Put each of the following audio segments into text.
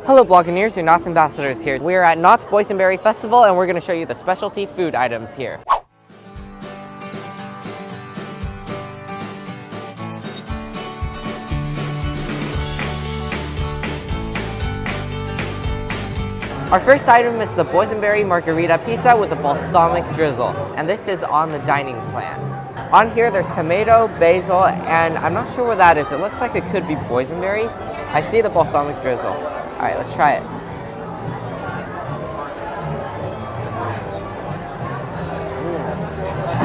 Hello Bloggineers, your Knott's ambassadors here. We are at Knott's Boysenberry Festival and we're going to show you the specialty food items here. Our first item is the Boysenberry Margarita Pizza with a balsamic drizzle, and this is on the dining plan. On here there's tomato, basil, and I'm not sure what that is. It looks like it could be boysenberry. I see the balsamic drizzle. Alright, let's try it.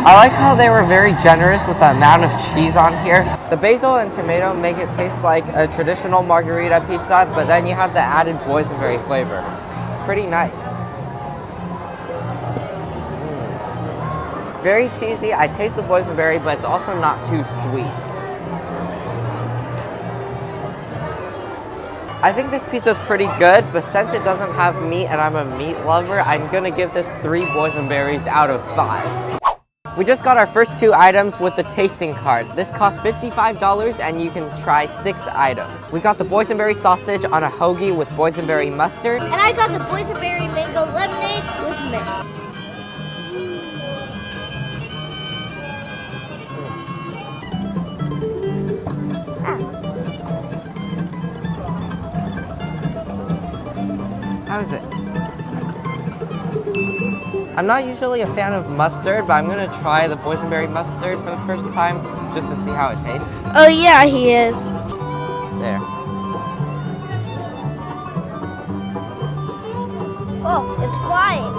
I like how they were very generous with the amount of cheese on here. The basil and tomato make it taste like a traditional margarita pizza, but then you have the added boysenberry flavor. It's pretty nice. Very cheesy. I taste the boysenberry, but it's also not too sweet. I think this pizza is pretty good, but since it doesn't have meat and I'm a meat lover, I'm gonna give this 3 boysenberries out of 5. We just got our first 2 items with the tasting card. This costs $55 and you can try 6 items. We got the boysenberry sausage on a hoagie with boysenberry mustard. And I got the boysenberry mango lemonade with mint. How is it? I'm not usually a fan of mustard, but I'm gonna try the boysenberry mustard for the first time just to see how it tastes. Oh yeah, he is. There. Oh, it's flying.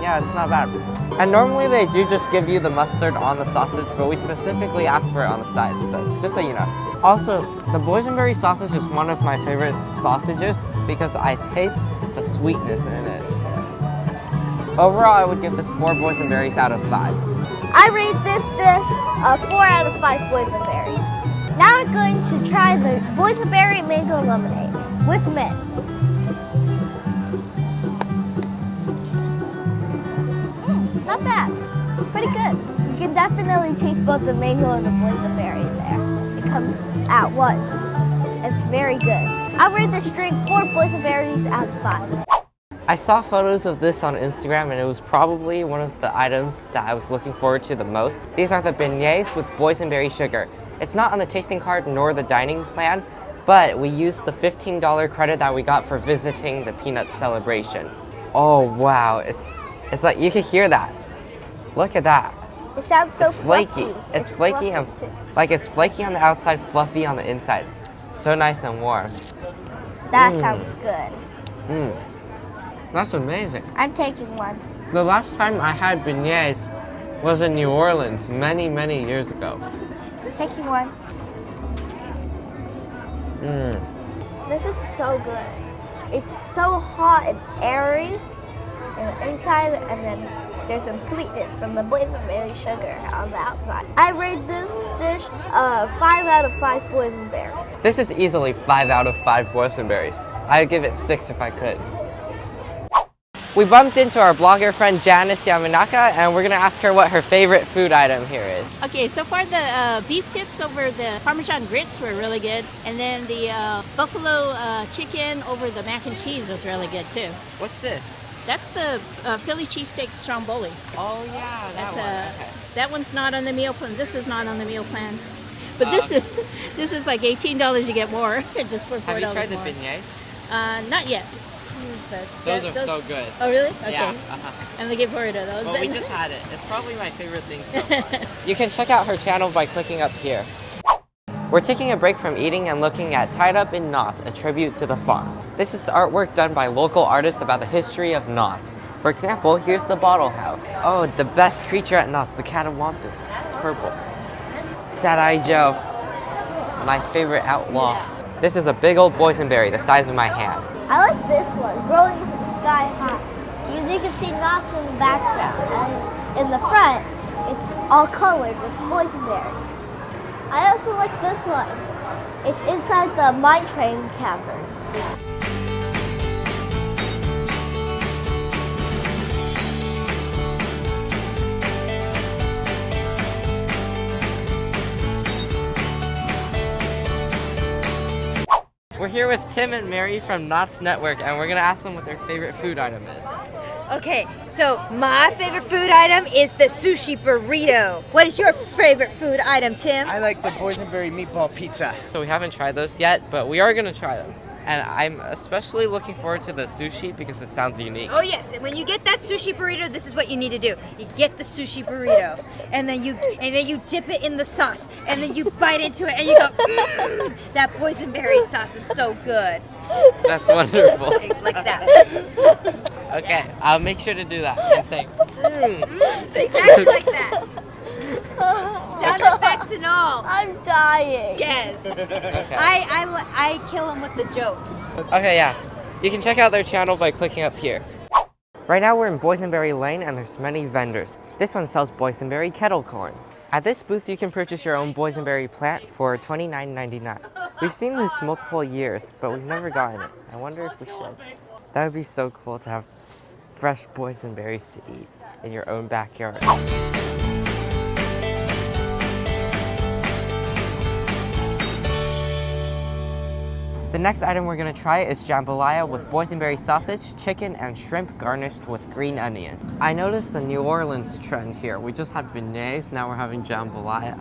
Yeah, it's not bad. And normally they do just give you the mustard on the sausage, but we specifically asked for it on the side, so just so you know. Also, the boysenberry sausage is one of my favorite sausages because I taste the sweetness in it. Overall, I would give this 4 boysenberries out of 5. I rate this dish 4 out of 5 boysenberries. Now we're going to try the boysenberry mango lemonade with mint. Not bad. Pretty good. You can definitely taste both the mango and the boysenberry there. It comes at once. It's very good. I rate this drink 4 boysenberries out of 5. I saw photos of this on Instagram and it was probably one of the items that I was looking forward to the most. These are the beignets with boysenberry sugar. It's not on the tasting card nor the dining plan, but we used the $15 credit that we got for visiting the peanut celebration. Oh wow, it's like you can hear that. Look at that. It sounds so flaky. fluffy. It's flaky and like it's flaky on the outside, fluffy on the inside. So nice and warm. That sounds good. That's amazing. I'm taking one. The last time I had beignets was in New Orleans many years ago. Taking one. This is so good. It's so hot and airy on the inside, and then there's some sweetness from the boysenberry sugar on the outside. I rate this dish 5 out of 5 boysenberries. This is easily 5 out of 5 boysenberries. I'd give it 6 if I could. We bumped into our blogger friend Janice Yamanaka and we're gonna ask her what her favorite food item here is. Okay, so far the beef tips over the Parmesan grits were really good. And then the buffalo chicken over the mac and cheese was really good too. What's this? That's the Philly cheesesteak Stromboli. Oh yeah, that one. Okay. That one's not on the meal plan. This is not on the meal plan. But this is like $18 you get more just for $4 Have you tried more. the beignets? Not yet. But Those are so good. Oh really? Okay. Yeah. I'm looking forward to those. Well, we just had it. It's probably my favorite thing so far. You can check out her channel by clicking up here. We're taking a break from eating and looking at Tied Up in Knots, a tribute to the farm. This is artwork done by local artists about the history of Knots. For example, here's the bottle house. Oh, the best creature at Knots, the catawampus. It's purple. Sad-Eye Joe, my favorite outlaw. This is a big old boysenberry the size of my hand. I like this one, growing sky high. Because you can see knots in the background, and in the front, it's all colored with boysenberries. I also like this one. It's inside the mine train cavern. We're here with Tim and Mary from Knott's Network, and we're gonna ask them what their favorite food item is. Okay, so my favorite food item is the sushi burrito. What is your favorite food item, Tim? I like the Boysenberry meatball pizza. So we haven't tried those yet, but we are gonna try them. And I'm especially looking forward to the sushi because it sounds unique. Oh yes, and when you get that sushi burrito, this is what you need to do. You get the sushi burrito, and then you dip it in the sauce, and then you bite into it, and you go, that boysenberry sauce is so good. That's wonderful. Like that. Okay, I'll make sure to do that and say, Exactly like that. Sound effects and all. I'm dying. Yes. Okay. I kill them with the jokes. Okay, yeah. You can check out their channel by clicking up here. Right now we're in Boysenberry Lane and there's many vendors. This one sells boysenberry kettle corn. At this booth you can purchase your own Boysenberry Plant for $29.99. We've seen this multiple years, but we've never gotten it. I wonder if we should. That would be so cool to have fresh boysenberries to eat in your own backyard. The next item we're gonna try is jambalaya with boysenberry sausage, chicken, and shrimp garnished with green onion. I noticed the New Orleans trend here. We just had beignets, now we're having jambalaya.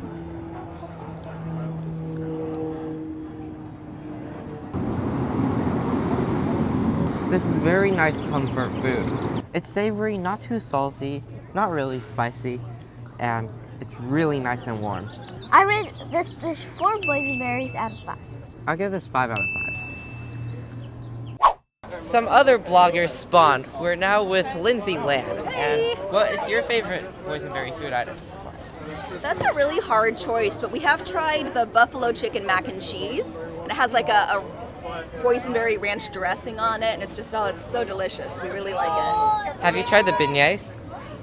This is very nice comfort food. It's savory, not too salty, not really spicy, and it's really nice and warm. I rate this dish 4 boysenberries out of 5. I'll give this 5 out of 5. Some other bloggers spawned. We're now with Lindsay Land. And what is your favorite boysenberry food item so far? That's a really hard choice, but we have tried the buffalo chicken mac and cheese. And it has like a boysenberry ranch dressing on it, and it's just, oh, it's so delicious. We really like it. Have you tried the beignets?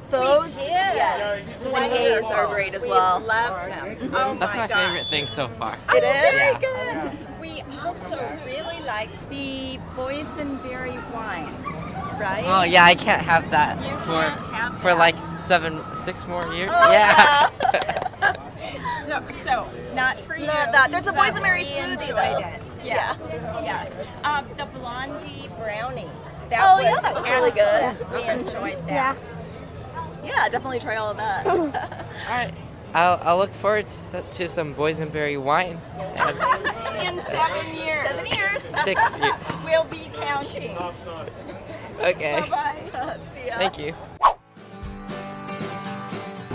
Those, yes, the beignets are great as well. Loved them. Oh That's my gosh. favorite thing so far. It is? Yeah. We also really like the boysenberry wine, right? Oh yeah, I can't have that You can't have for that. like 6 more years. Oh, yeah. So not for you. Not that. There's a but boysenberry we smoothie, enjoyed though. it. Yes, yes. The blondie brownie. Oh, yeah, that was really good. excellent. We enjoyed that. Yeah, definitely try all of that. All right. I'll look forward to some boysenberry wine. In 7 years. 7 years. 6 years. We'll be counting. Okay. Bye-bye. See ya. Thank you.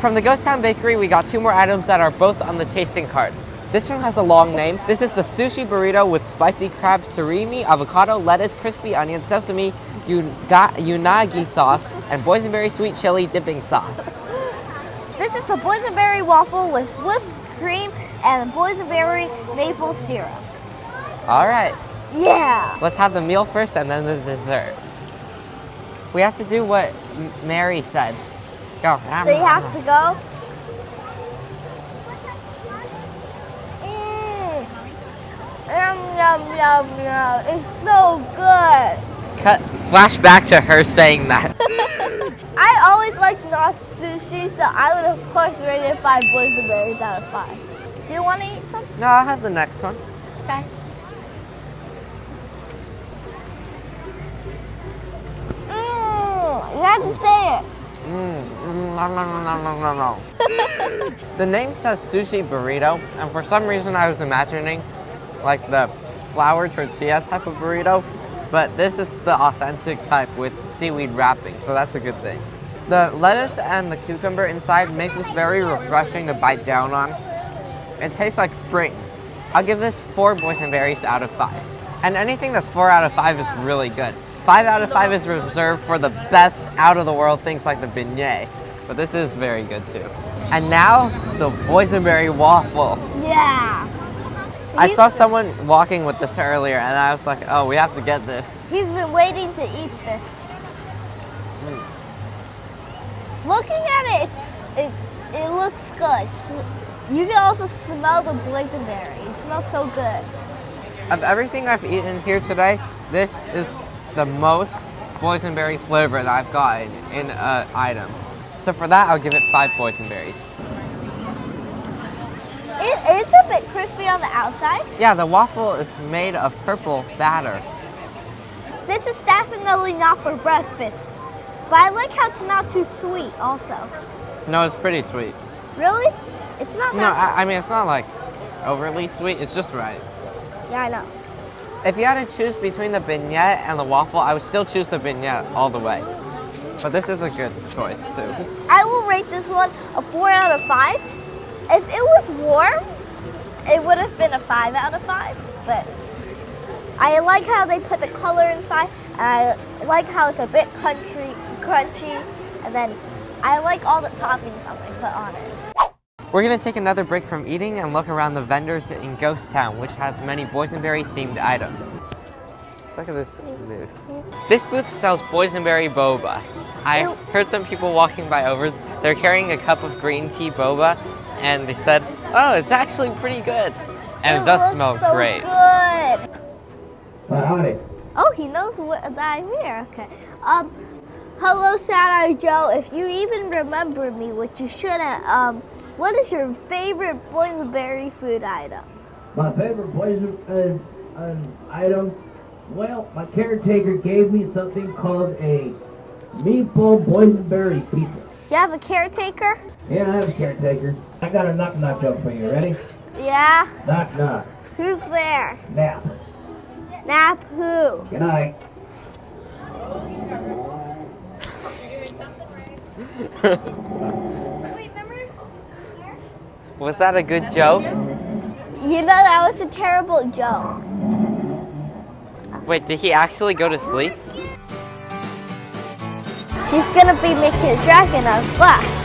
From the Ghost Town Bakery, we got 2 more items that are both on the tasting card. This one has a long name. This is the sushi burrito with spicy crab, surimi, avocado, lettuce, crispy onion, sesame, unagi sauce, and boysenberry sweet chili dipping sauce. This is the boysenberry waffle with whipped cream and boysenberry maple syrup. All right, Yeah. let's have the meal first and then the dessert. We have to do what Mary said. Go. So you have to go. Yum, yum, yum, yum. It's so good. Flash back to her saying that. I always liked Knott sushi, so I would of course rate it 5 boysenberries out of 5. Do you want to eat some? No, I'll have the next one. Okay. You have to say it. The name says sushi burrito, and for some reason I was imagining like the flour tortilla type of burrito, but this is the authentic type with seaweed wrapping, so that's a good thing. The lettuce and the cucumber inside makes this very refreshing to bite down on. It tastes like spring. I'll give this 4 boysenberries out of 5. And anything that's 4 out of 5 is really good. 5 out of 5 is reserved for the best out-of-the-world things like the beignet, but this is very good too. And now, the boysenberry waffle. Yeah. I saw someone walking with this earlier, and I was like, oh, we have to get this. He's been waiting to eat this. Looking at it, it looks good. You can also smell the boysenberry. It smells so good. Of everything I've eaten here today, this is the most boysenberry flavor that I've gotten in an item. So for that, I'll give it 5 boysenberries. It's a bit crispy on the outside. Yeah, the waffle is made of purple batter. This is definitely not for breakfast. But I like how it's not too sweet also. No, it's pretty sweet. Really? It's not No, that I mean, it's not like overly sweet. It's just right. sweet. Yeah, I know. If you had to choose between the beignet and the waffle, I would still choose the beignet all the way. But this is a good choice too. I will rate this one a 4 out of 5. If it was warm, it would have been a 5 out of 5. But I like how they put the color inside. And I like how it's a bit crunchy. And then I like all the toppings that they put on it. We're gonna take another break from eating and look around the vendors in Ghost Town, which has many Boysenberry themed items. Look at this moose. This booth sells Boysenberry Boba. I heard some people walking by over, they're carrying a cup of green tea boba, and they said, oh, it's actually pretty good. And it does smell so great. Good. Howdy. Oh, he knows that I'm here. Okay. Hello, Sad-Eye Joe. If you even remember me, which you shouldn't, what is your favorite Boysenberry food item? My favorite Boysenberry item? Well, my caretaker gave me something called a meatball Boysenberry Pizza. You have a caretaker? Yeah, I have a caretaker. I got a knock-knock joke for you. Ready? Yeah. Knock-knock. Who's there? Nap. Nap who? Good night. Was that a good joke? You know, that was a terrible joke. Wait, did he actually go to sleep? She's gonna be making a dragon out of glass.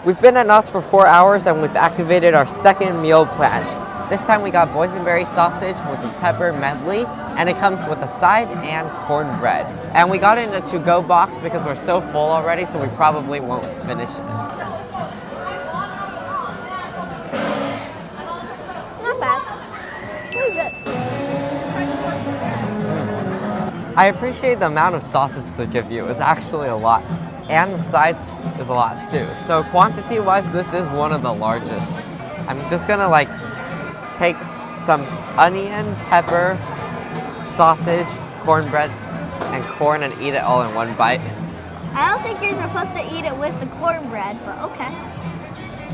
We've been at Knott's for 4 hours and we've activated our second meal plan. This time we got boysenberry sausage with a pepper medley, and it comes with a side and cornbread. And we got it in a to-go box because we're so full already, so we probably won't finish it. Not bad. Pretty good. I appreciate the amount of sausage they give you. It's actually a lot. And the sides is a lot too. So quantity-wise, this is one of the largest. I'm just gonna like take some onion, pepper, sausage, cornbread, and corn and eat it all in one bite. I don't think you're supposed to eat it with the cornbread, but okay.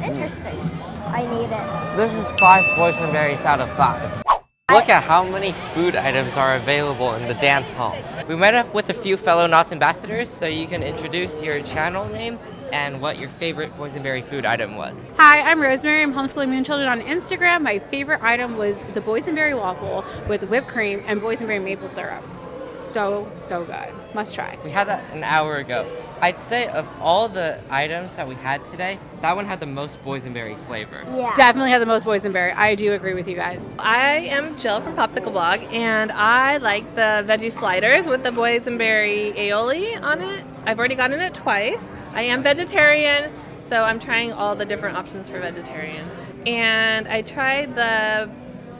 Interesting. I need it. This is 5 boysenberries out of 5. Look at how many food items are available in the dance hall. We met up with a few fellow Knott's ambassadors, so you can introduce your channel name and what your favorite boysenberry food item was. Hi, I'm Rosemary. I'm homeschooling moon children on Instagram. My favorite item was the boysenberry waffle with whipped cream and boysenberry maple syrup. So good. Must try. We had that an hour ago. I'd say of all the items that we had today, that one had the most boysenberry flavor. Yeah. Definitely had the most boysenberry. I do agree with you guys. I am Jill from Popsicle Blog, and I like the veggie sliders with the boysenberry aioli on it. I've already gotten it twice. I am vegetarian, so I'm trying all the different options for vegetarian. And I tried the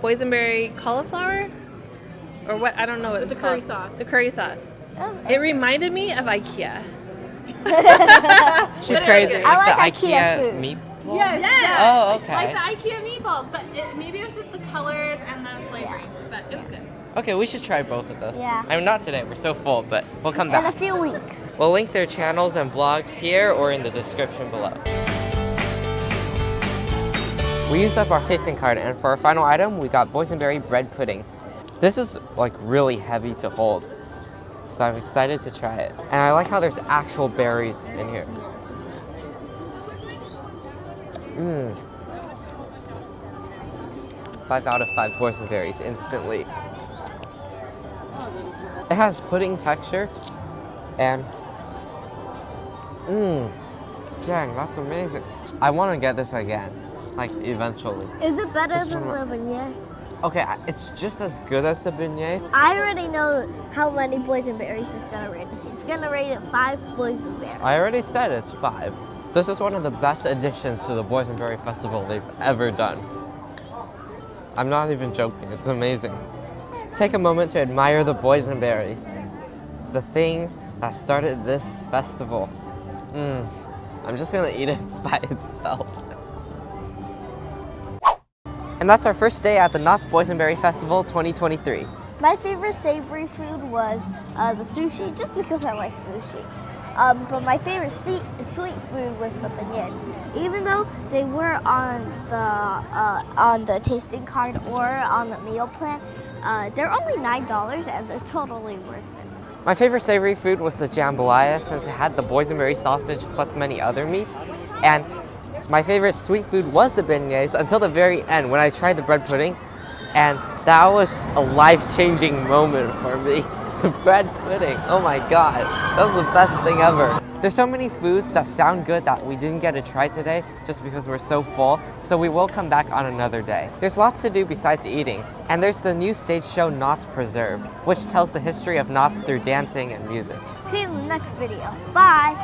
boysenberry cauliflower, or what, I don't know what it's called. The curry sauce. The curry sauce. Oh, It reminded me of IKEA. She's crazy. I like the IKEA food. meatballs? Yes. Oh, okay. Like the IKEA meatballs, but maybe it was just the colors and the flavoring, but it was good. Okay, we should try both of those. Yeah. I mean, not today, we're so full, but we'll come In a back. few weeks. We'll link their channels and blogs here or in the description below. We used up our tasting card, and for our final item, we got boysenberry bread pudding. This is like really heavy to hold, so I'm excited to try it. And I like how there's actual berries in here. 5 out of 5 boysenberries instantly. It has pudding texture, and dang, that's amazing. I want to get this again, like eventually. Is it better This than one- the beignet? Okay, it's just as good as the beignets. I already know how many boysenberries he's gonna rate it. He's gonna rate it 5 boysenberries. I already said it's 5. This is one of the best additions to the Boysenberry Festival they've ever done. I'm not even joking, it's amazing. Take a moment to admire the boysenberry, the thing that started this festival. I'm just gonna eat it by itself. And that's our first day at the Knott's Boysenberry Festival 2023. My favorite savory food was the sushi, just because I like sushi. But my favorite sweet food was the beignets. Even though they were on the tasting card or on the meal plan, they're only $9 and they're totally worth it. My favorite savory food was the jambalaya since it had the boysenberry sausage plus many other meats. And my favorite sweet food was the beignets until the very end when I tried the bread pudding. And that was a life-changing moment for me. The bread pudding, oh my god, that was the best thing ever. There's so many foods that sound good that we didn't get to try today just because we're so full, so we will come back on another day. There's lots to do besides eating, and there's the new stage show Knott's Preserved, which tells the history of Knott's through dancing and music. See you in the next video. Bye!